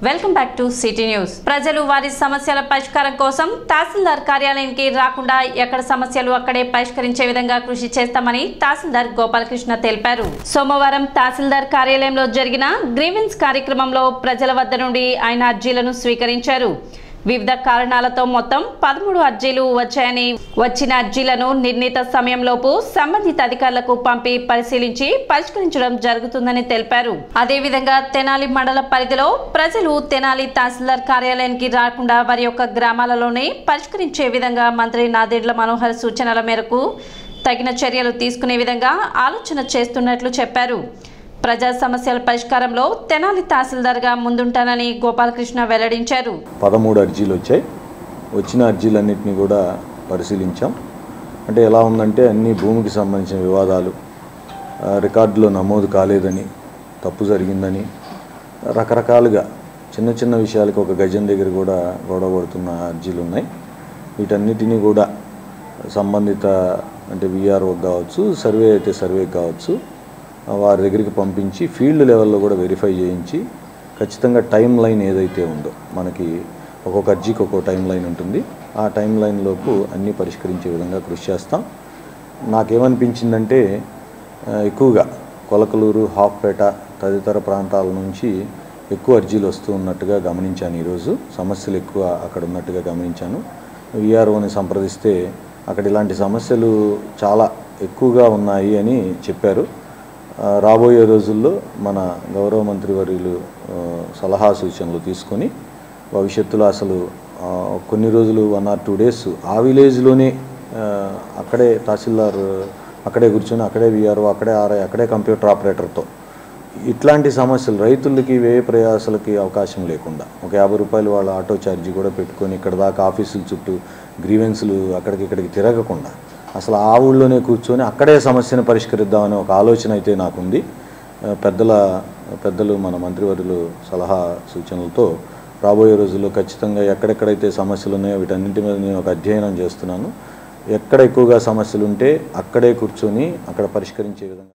Welcome back to city news. ప్రజలు వారి సమస్యల పరిష్కారం కోసం తహసీల్దార్ కార్యాలయానికి రాకుండా ఎక్కడ సమస్యలు అక్కడే పరిష్కరించే విధంగా కృషి చేస్తామని తహసీల్దార్ గోపాలకృష్ణ తెలిపారు. సోమవారం తహసీల్దార్ కార్యాలయంలో జరిగిన గ్రీవెన్స్ కార్యక్రమంలో ప్రజల వద్ద నుండి ఆయన అర్జీలను స్వీకరించారు. వివిధ కారణాలతో మొత్తం 13 అర్జీలు వచ్చాయని, వచ్చిన అర్జీలను నిర్ణీత సమయంలోపు సంబంధిత అధికారులకు పంపి పరిశీలించి పరిష్కరించడం జరుగుతుందని తెలిపారు. అదేవిధంగా తెనాలి మండల పరిధిలో ప్రజలు తెనాలి తహసీల్దార్ కార్యాలయానికి రాకుండా వారి యొక్క గ్రామాలలోనే పరిష్కరించే విధంగా మంత్రి నాదెండ్ల మనోహర్ సూచనల మేరకు తగిన చర్యలు తీసుకునే విధంగా ఆలోచన చేస్తున్నట్లు చెప్పారు. ప్రజా సమస్యల పరిష్కారంలో తెనాలి తహసీల్దార్గా ముందుంటానని గోపాలకృష్ణ వెల్లడించారు. 13 అర్జీలు వచ్చాయి. వచ్చిన అర్జీలన్నింటినీ కూడా పరిశీలించాం. అంటే ఎలా ఉందంటే అన్ని భూమికి సంబంధించిన వివాదాలు, రికార్డులో నమోదు కాలేదని, తప్పు జరిగిందని, రకరకాలుగా చిన్న చిన్న విషయాలకు ఒక గజం దగ్గర కూడా గొడవ పడుతున్న అర్జీలు ఉన్నాయి. వీటన్నిటినీ కూడా సంబంధిత అంటే విఆర్ఓ కావచ్చు, సర్వే అయితే సర్వే కావచ్చు, వారి దగ్గరికి పంపించి ఫీల్డ్ లెవెల్లో కూడా వెరిఫై చేయించి ఖచ్చితంగా టైం లైన్ ఏదైతే ఉందో, మనకి ఒక్కొక్క అర్జీకి ఒక్కొక్క టైం లైన్ ఉంటుంది, ఆ టైం లైన్లోపు అన్నీ పరిష్కరించే విధంగా కృషి చేస్తాం. నాకేమనిపించిందంటే ఎక్కువగా కొలకలూరు, హాఫ్పేట తదితర ప్రాంతాల నుంచి ఎక్కువ అర్జీలు వస్తూ ఉన్నట్టుగా గమనించాను. ఈరోజు సమస్యలు ఎక్కువ అక్కడ ఉన్నట్టుగా గమనించాను. విఆర్ఓని సంప్రదిస్తే అక్కడ ఇలాంటి సమస్యలు చాలా ఎక్కువగా ఉన్నాయి అని చెప్పారు. రాబోయే రోజుల్లో మన గౌరవ మంత్రివర్యులు సలహా సూచనలు తీసుకొని భవిష్యత్తులో అసలు కొన్ని రోజులు 1 or 2 days ఆ అక్కడే తహసీల్దార్ అక్కడే కూర్చొని అక్కడే విఆర్ఓ అక్కడే ఆర్ఐ అక్కడే కంప్యూటర్ ఆపరేటర్తో ఇట్లాంటి సమస్యలు రైతులకి వ్యయ ప్రయాసాలకి అవకాశం లేకుండా ఒక 50 రూపాయలు వాళ్ళ ఆటో ఛార్జీ కూడా పెట్టుకొని ఇక్కడ దాకా ఆఫీసుల చుట్టూ గ్రీవెన్స్లు అక్కడికి ఇక్కడికి తిరగకుండా అసలు ఆ ఊళ్ళోనే కూర్చొని అక్కడే సమస్యను పరిష్కరిద్దామనే ఒక ఆలోచన అయితే నాకుంది. పెద్దలు మన మంత్రివర్యులు సలహా సూచనలతో రాబోయే రోజుల్లో ఖచ్చితంగా ఎక్కడెక్కడైతే సమస్యలు ఉన్నాయో వీటన్నింటి మీద నేను ఒక అధ్యయనం చేస్తున్నాను. ఎక్కడ ఎక్కువగా సమస్యలు ఉంటే అక్కడే కూర్చొని అక్కడ పరిష్కరించే విధంగా.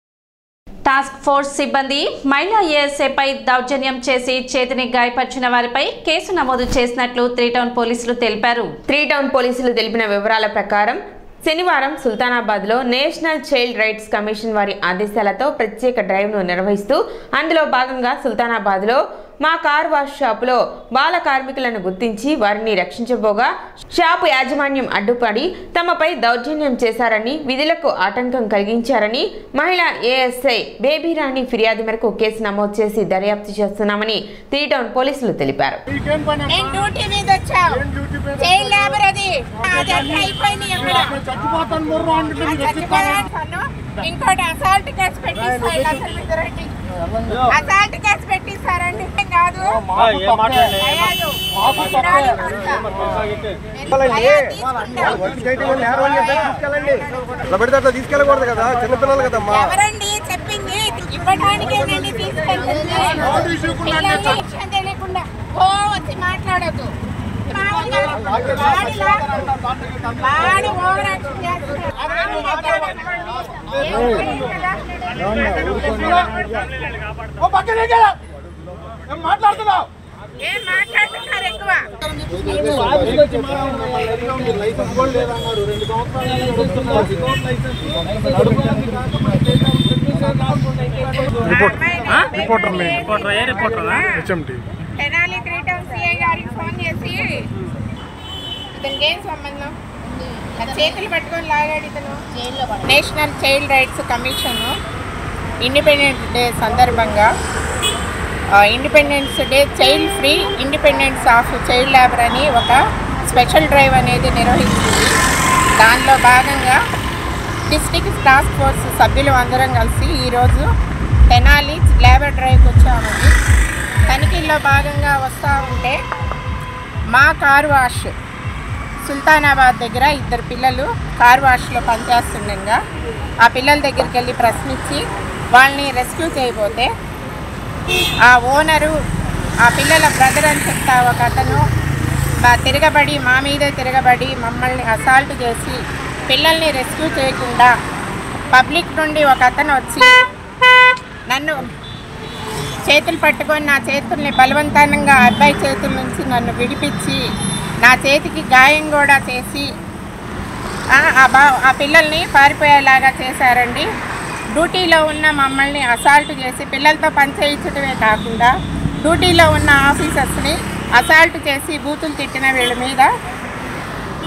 టాస్క్ ఫోర్స్ సిబ్బంది మహిళా ఏఎస్ఐపై దౌర్జన్యం చేసి చేతిని గాయపరిచిన వారిపై కేసు నమోదు చేసినట్లు 3 టౌన్ పోలీసులు తెలిపారు. 3 టౌన్ పోలీసులు తెలిపిన వివరాల ప్రకారం శనివారం సుల్తానాబాద్లో నేషనల్ చైల్డ్ రైట్స్ కమిషన్ వారి ఆదేశాలతో ప్రత్యేక డ్రైవ్ను నిర్వహిస్తూ అందులో భాగంగా సుల్తానాబాద్లో మా కార్ వాష్ షాపులో బాల కార్మికులను గుర్తించి వారిని రక్షించబోగా షాపు యాజమాన్యం అడ్డుపడి తమపై దౌర్జన్యం చేశారని, విధులకు ఆటంకం కలిగించారని మహిళా ఏఎస్ఐ బేబీరాణి ఫిర్యాదు మేరకు కేసు నమోదు చేసి దర్యాప్తు చేస్తున్నామని 3 టౌన్ పోలీసులు తెలిపారు. ఇంకోటి అసాల్ట్ కేసు పెట్టిస్తారండి కాదు తీసుకెళ్ళకూడదు కదా, చిన్నపిల్లలు కదమ్మా. ఎవరండి చెప్పింది? ఇవ్వడానికేనండి తీసుకెళ్ళి తెలియకుండా ఓ వచ్చి మాట్లాడద్దు. మాట్లాడుతున్నావు ఏం మాట్లాడుతున్నారు ఎక్కువ? తెనాలి 3 టౌన్ సిఐ గారికి ఫోన్ చేసి ఇతనికి ఏం సంబంధం, చేతులు పట్టుకొని లాగాడు ఇతను. National child rights commission independence day సందర్భంగా independence day child free independence of child labour అని ఒక స్పెషల్ డ్రైవ్ అనేది నిర్వహించింది. దానిలో భాగంగా డిస్ట్రిక్ట్ టాస్క్ ఫోర్స్ సభ్యులు అందరం కలిసి ఈరోజు తెనాలి లేబర్ డ్రైవ్కి వచ్చామండి. తనిఖీల్లో భాగంగా వస్తూ ఉంటే మా కార్ వాష్ సుల్తానాబాద్ దగ్గర 2 పిల్లలు కార్ వాష్లో పనిచేస్తుండగా ఆ పిల్లల దగ్గరికి వెళ్ళి ప్రశ్నించి వాళ్ళని రెస్క్యూ చేయబోతే ఆ ఓనరు ఆ పిల్లల బ్రదర్ అని చెప్తా ఒక అతను తిరగబడి మా మీదే తిరగబడి మమ్మల్ని అసాల్ట్ చేసి పిల్లల్ని రెస్క్యూ చేయకుండా పబ్లిక్ నుండి ఒక అతను వచ్చి నన్ను చేతులు పట్టుకొని నా చేతుల్ని బలవంతంగా అబ్బాయి చేతుల నుంచి నన్ను విడిపించి నా చేతికి గాయం కూడా చేసి ఆ పిల్లల్ని పారిపోయేలాగా చేశారండి. డ్యూటీలో ఉన్న మమ్మల్ని అసాల్ట్ చేసి పిల్లలతో పని చేయించడమే కాకుండా డ్యూటీలో ఉన్న ఆఫీసర్స్ని అసాల్ట్ చేసి బూతులు తిట్టిన వీళ్ళ మీద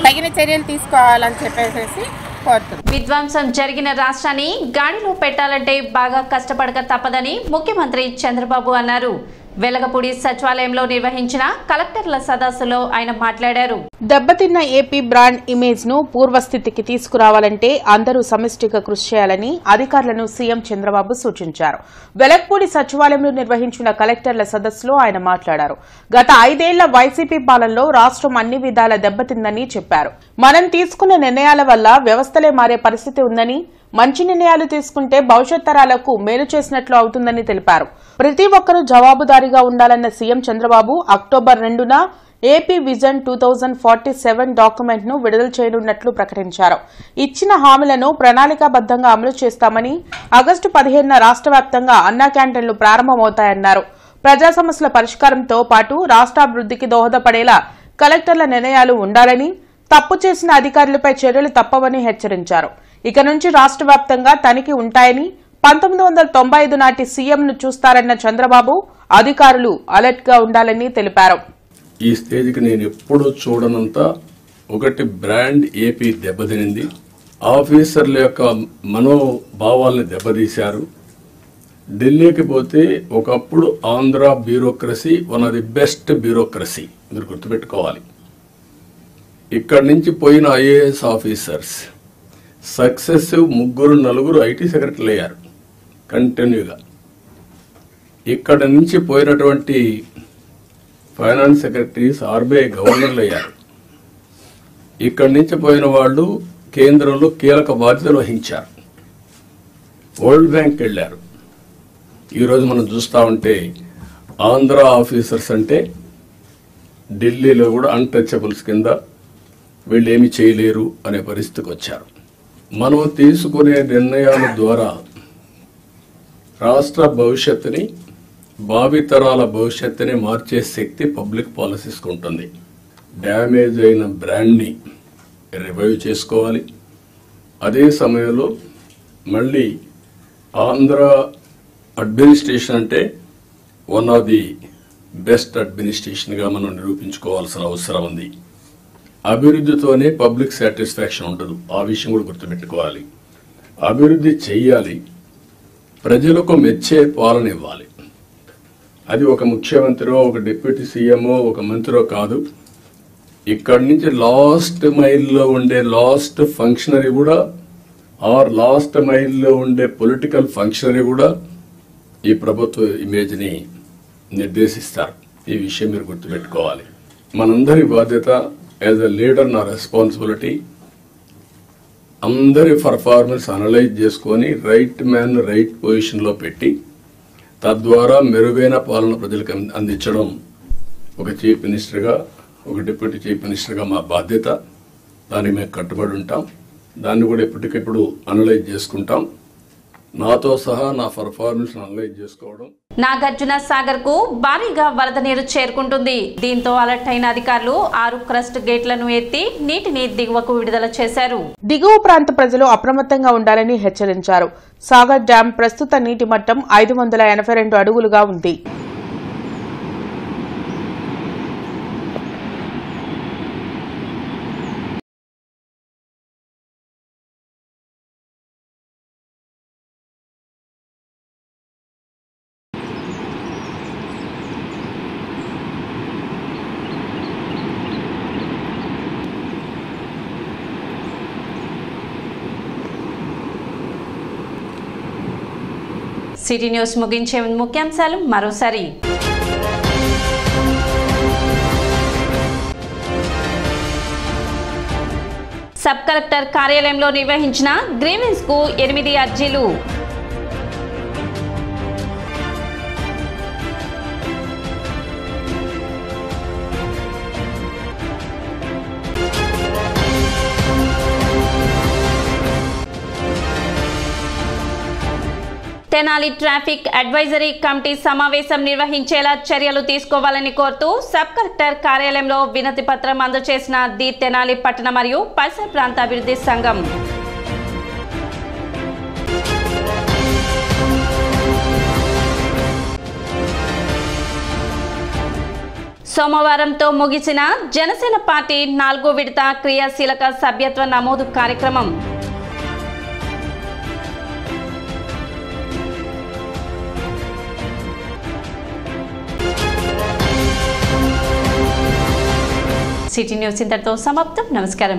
తగిన చర్యలు తీసుకోవాలని చెప్పేసి కోరుతున్నాం. విధ్వంసం జరిగిన రాష్ట్రాన్ని గాడిలో పెట్టాలంటే బాగా కష్టపడక తప్పదని ముఖ్యమంత్రి చంద్రబాబు అన్నారు. వెలగపూడి సచివాలయంలో నిర్వహించిన కలెక్టర్ల సదస్సులో ఆయన మాట్లాడారు. దెబ్బతిన్న ఏపీ బ్రాండ్ ఇమేజ్ ను పూర్వస్థితికి తీసుకురావాలంటే అందరూ సమిష్టిగా కృషి చేయాలని అధికారులను సీఎం చంద్రబాబు సూచించారు. వెలగపూడి సచివాలయంలో నిర్వహించిన కలెక్టర్ల సదస్సులో ఆయన మాట్లాడారు. గత 5 ఏళ్ల వైసీపీ పాలనలో రాష్ట్రం అన్ని విధాల దెబ్బతిందని చెప్పారు. మనం తీసుకున్న నిర్ణయాల వల్ల వ్యవస్థలే మారే పరిస్థితి ఉందని, మంచి నిర్ణయాలు తీసుకుంటే భవిష్యత్ తరాలకు మేలు చేసినట్లు అవుతుందని తెలిపారు. ప్రతి ఒక్కరూ జవాబుదారీగా ఉండాలన్న సీఎం చంద్రబాబు అక్టోబర్ 2న ఏపీ విజన్ 2047 డాక్యుమెంట్ ను విడుదల చేయనున్నట్లు ప్రకటించారు. ఇచ్చిన హామీలను ప్రణాళికాబద్దంగా అమలు చేస్తామని, ఆగస్టు 15న రాష్ట్ర వ్యాప్తంగా అన్నా క్యాంటీన్లు ప్రారంభమవుతాయన్నారు. ప్రజా సమస్యల పరిష్కారంతో పాటు రాష్ట్రాభివృద్ధికి దోహదపడేలా కలెక్టర్ల నిర్ణయాలు ఉండాలని, తప్పు చేసిన అధికారులపై చర్యలు తప్పవని హెచ్చరించారు. ఇక నుంచి రాష్ట్ర వ్యాప్తంగా తనిఖీ ఉంటాయని, 1995 నాటి సీఎంను చూస్తారన్న చంద్రబాబు అధికారులు అలర్ట్ గా ఉండాలని తెలిపారు. ఈ స్టేజ్కి నేను ఎప్పుడూ చూడనంత ఒకటి బ్రాండ్ ఏపీ దెబ్బతినింది. ఆఫీసర్ల యొక్క మనోభావాల్ని దెబ్బతీశారు. ఢిల్లీకి పోతే ఒకప్పుడు Andhra bureaucracy one of the best bureaucracy, మీరు గుర్తుపెట్టుకోవాలి. ఇక్కడి నుంచి పోయిన ఐఏఎస్ ఆఫీసర్స్ సక్సెసివ్ 3-4 ఐటీ సెక్రటరీలు అయ్యారు కంటిన్యూగా. ఇక్కడ నుంచి పోయినటువంటి ఫైనాన్స్ సెక్రటరీస్ ఆర్బీఐ గవర్నర్లు అయ్యారు. ఇక్కడి నుంచి పోయిన వాళ్ళు కేంద్రంలో కీలక బాధ్యతలు వహించారు. వరల్డ్ బ్యాంక్ వెళ్లారు. ఈరోజు మనం చూస్తూ ఉంటే ఆంధ్ర ఆఫీసర్స్ అంటే ఢిల్లీలో కూడా అన్టచబుల్స్ కింద వీళ్ళు ఏమి చేయలేరు అనే పరిస్థితికి వచ్చారు. మనం తీసుకునే నిర్ణయాల ద్వారా రాష్ట్ర భవిష్యత్తుని, భావితరాల భవిష్యత్తుని మార్చే శక్తి పబ్లిక్ పాలసీస్కి ఉంటుంది. డ్యామేజ్ అయిన బ్రాండ్ని రివైవ్ చేసుకోవాలి. అదే సమయంలో మళ్ళీ ఆంధ్ర అడ్మినిస్ట్రేషన్ అంటే వన్ ఆఫ్ ది బెస్ట్ అడ్మినిస్ట్రేషన్గా మనం నిరూపించుకోవాల్సిన అవసరం ఉంది. అభివృద్ధితోనే పబ్లిక్ సాటిస్ఫాక్షన్ ఉండదు. ఆ విషయం కూడా గుర్తుపెట్టుకోవాలి. అభివృద్ధి చెయ్యాలి, ప్రజలకు మెచ్చే పాలన ఇవ్వాలి. అది ఒక ముఖ్యమంత్రో, ఒక డిప్యూటీ సీఎంఓ, ఒక మంత్రో కాదు. ఇక్కడి నుంచి లాస్ట్ మైల్లో ఉండే లాస్ట్ ఫంక్షనరీ కూడా, ఆర్ లాస్ట్ మైల్లో ఉండే పొలిటికల్ ఫంక్షనరీ కూడా ఈ ప్రభుత్వ ఇమేజ్ని నిర్దేశిస్తారు. ఈ విషయం మీరు గుర్తుపెట్టుకోవాలి. మనందరి బాధ్యత యాజ్ ఎ లీడర్, నా రెస్పాన్సిబిలిటీ అందరి పర్ఫార్మెన్స్ అనలైజ్ చేసుకొని రైట్ మ్యాన్ రైట్ పొజిషన్లో పెట్టి తద్వారా మెరుగైన పాలన ప్రజలకు అందించడం ఒక చీఫ్ మినిస్టర్గా, ఒక డిప్యూటీ చీఫ్ మినిస్టర్గా మా బాధ్యత. దానికి మేము కట్టుబడి ఉంటాం. దాన్ని కూడా ఎప్పటికెప్పుడు అనలైజ్ చేసుకుంటాం. నాతో సహా నా పర్ఫార్మెన్స్ అనలైజ్ చేసుకోవడం. నాగార్జున సాగర్ కు భారీగా వరద నీరు చేరుకుంటుంది. దీంతో అలర్ట్ అయిన అధికారులు 6 క్రస్ట్ గేట్లను ఎత్తి నీటిని దిగువకు విడుదల చేశారు. దిగువ ప్రాంత ప్రజలు అప్రమత్తంగా ఉండాలని హెచ్చరించారు. సాగర్ డ్యాం ప్రస్తుత నీటి మట్టం 582 అడుగులుగా ఉంది. సిటీ న్యూస్ ముగించే ముఖ్యాంశాలు మరోసారి. సబ్ కలెక్టర్ కార్యాలయంలో నిర్వహించిన గ్రీవెన్స్ కు 8 అర్జీలు. తెనాలి ట్రాఫిక్ అడ్వైజరీ కమిటీ సమావేశం నిర్వహించేలా చర్యలు తీసుకోవాలని కోరుతూ సబ్ కలెక్టర్ కార్యాలయంలో వినతి పత్రం అందజేసిన ది తెనాలి పట్టణ మరియు పరిసర ప్రాంత అభివృద్ధి సంఘం. సోమవారంతో ముగిసిన జనసేన పార్టీ 4వ విడత క్రియాశీలక సభ్యత్వ నమోదు కార్యక్రమం. సిటీ న్యూస్ ఇంతటితో సమాప్తం. నమస్కారం.